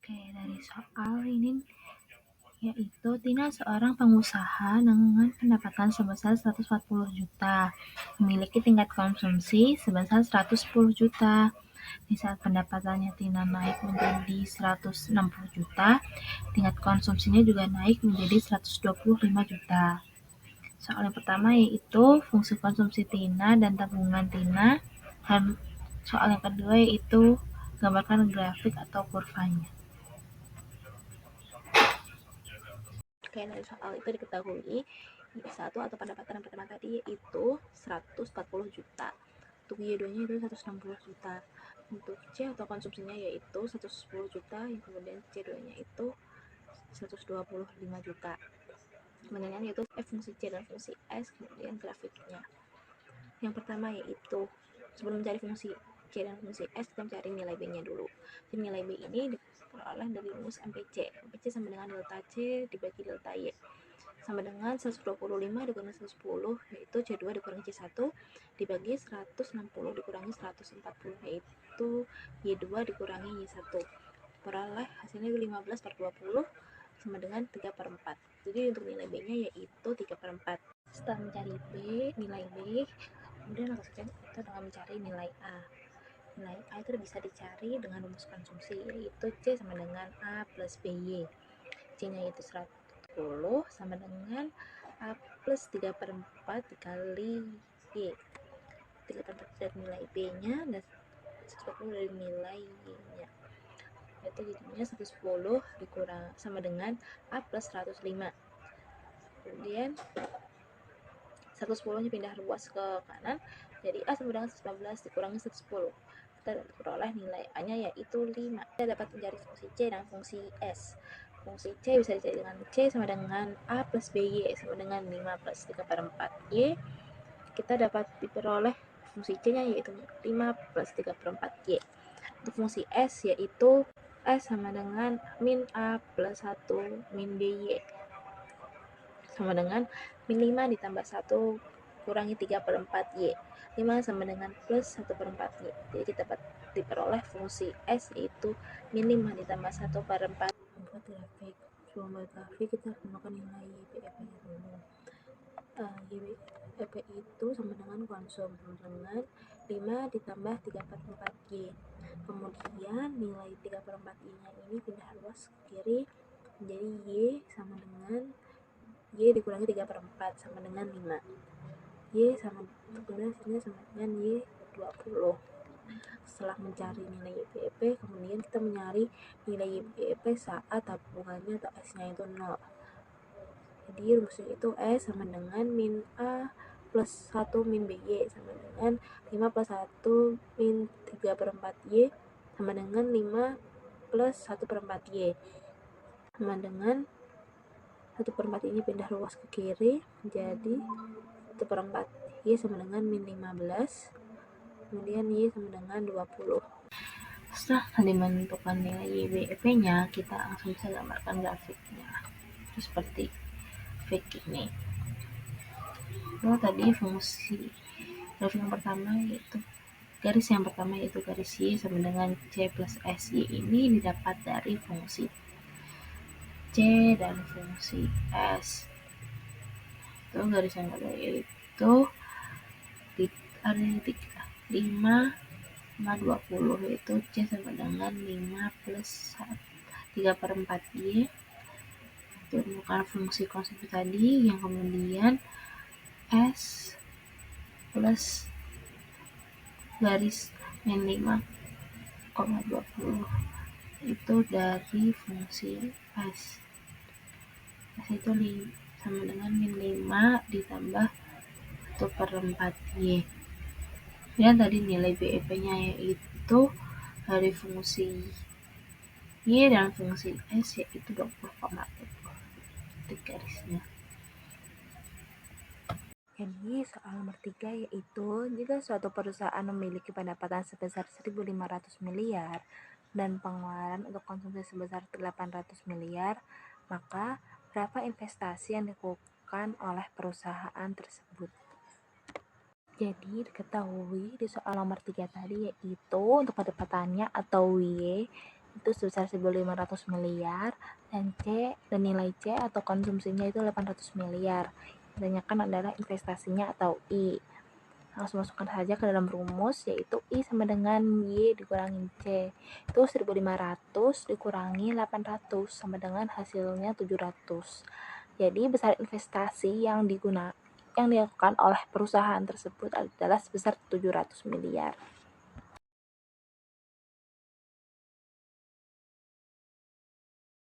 Oke, dari soal ini yaitu Tina seorang pengusaha dengan pendapatan sebesar 140 juta, memiliki tingkat konsumsi sebesar 110 juta. Di saat pendapatannya Tina naik menjadi 160 juta, tingkat konsumsinya juga naik menjadi 125 juta. Soal yang pertama yaitu fungsi konsumsi Tina dan tabungan Tina, dan soal yang kedua yaitu gambarkan grafik atau kurvanya. Oke, dari soal itu diketahui Y1 atau pendapatan pertama tadi yaitu 140 juta. Untuk Y2-nya itu 160 juta. Untuk C atau konsumsinya yaitu 110 juta, yang kemudian C2-nya itu 125 juta. Kemudian yaitu fungsi C dan fungsi S, kemudian grafiknya. Yang pertama yaitu sebelum mencari fungsi C dan fungsi S, kita mencari nilai B-nya dulu. Jadi nilai B ini diperoleh dari rumus MPC. MPC sama dengan delta C dibagi delta Y. Sama dengan 125 dikurangi 110, yaitu C2 dikurangi C1 dibagi 160 dikurangi 140, yaitu Y2 dikurangi Y1. Peroleh hasilnya 15/20 sama dengan 3/4. Jadi untuk nilai B-nya yaitu 3/4. Setelah mencari B, nilai B, kemudian langsung kita dengan mencari nilai A. Nilai A itu bisa dicari dengan rumus konsumsi, yaitu C sama dengan A plus BY. C-nya itu 110 sama dengan A plus 3/4 dikali Y. 3/4 dari nilai B-nya dan 110 dari nilai Y-nya. Itu jadinya 110 dikurang sama dengan A plus 105. Kemudian 110-nya pindah ruas ke kanan, jadi A sama dengan 115 dikurangi 110. Kita peroleh nilai A-nya yaitu 5. Kita dapat mencari fungsi C dan fungsi S. Fungsi C bisa dicari dengan C sama dengan A plus BY sama dengan 5 plus 3/4 Y. Kita dapat diperoleh fungsi C-nya yaitu 5 plus 3/4 Y. Untuk fungsi S yaitu S sama dengan min A plus 1 min BY sama dengan min 5 ditambah 1 kurangi 3/4 Y. 5 sama dengan plus 1/4 Y. Jadi kita dapat diperoleh fungsi S yaitu min 5 ditambah 1/4. Membuat grafik. Sebelum membuat grafik kita gunakan nilai YPF-nya dulu. YPF itu sama dengan konsum dengan 5 ditambah 3/4 Y. Kemudian nilai 3/4 Y-nya ini pindah ruas ke kiri menjadi Y sama dengan Y dikurangi 3/4 sama dengan 5. Y sama, kemudian hasilnya sama dengan Y 20. Setelah mencari nilai YPF, kemudian kita mencari nilai YPF saat tabungannya atau S-nya itu 0. Jadi rumusnya itu S sama dengan min A plus 1 min BY sama dengan 5 plus 1 min 3/4 Y sama dengan 5 plus 1/4 Y sama dengan 1/4 ini pindah ruas ke kiri menjadi 1/4 Y sama dengan min 15, kemudian Y sama dengan 20. Setelah tadi menentukan nilai YBF-nya, kita langsung bisa gambarkan grafiknya seperti grafik ini. Tadi fungsi grafik yang pertama yaitu garis yang pertama yaitu garis Y sama dengan C plus S. Y ini didapat dari fungsi C dan fungsi S. Itu garis yang kedua yaitu ada 5 sama 20, yaitu C sama dengan 5 plus 3/4 Y. Itu bukan fungsi konsumsi tadi, yang kemudian S plus garis min 5,20 itu dari fungsi S. S itu sama dengan min 5 ditambah 1/4 Y. Dan tadi nilai BEP-nya yaitu dari fungsi Y dan fungsi S yaitu 20,20 di garisnya. Jadi soal nomor 3 yaitu jika suatu perusahaan memiliki pendapatan sebesar 1.500 miliar dan pengeluaran untuk konsumsi sebesar 800 miliar, maka berapa investasi yang dilakukan oleh perusahaan tersebut? Jadi diketahui di soal nomor 3 tadi yaitu untuk pendapatannya atau Y itu sebesar 1.500 miliar, dan nilai C atau konsumsinya itu 800 miliar. Ditanyakan adalah investasinya atau I. Langsung masukkan saja ke dalam rumus, yaitu I sama dengan Y dikurangi C. Itu 1.500 dikurangi 800 sama dengan hasilnya 700. Jadi besar investasi yang dilakukan oleh perusahaan tersebut adalah sebesar 700 miliar.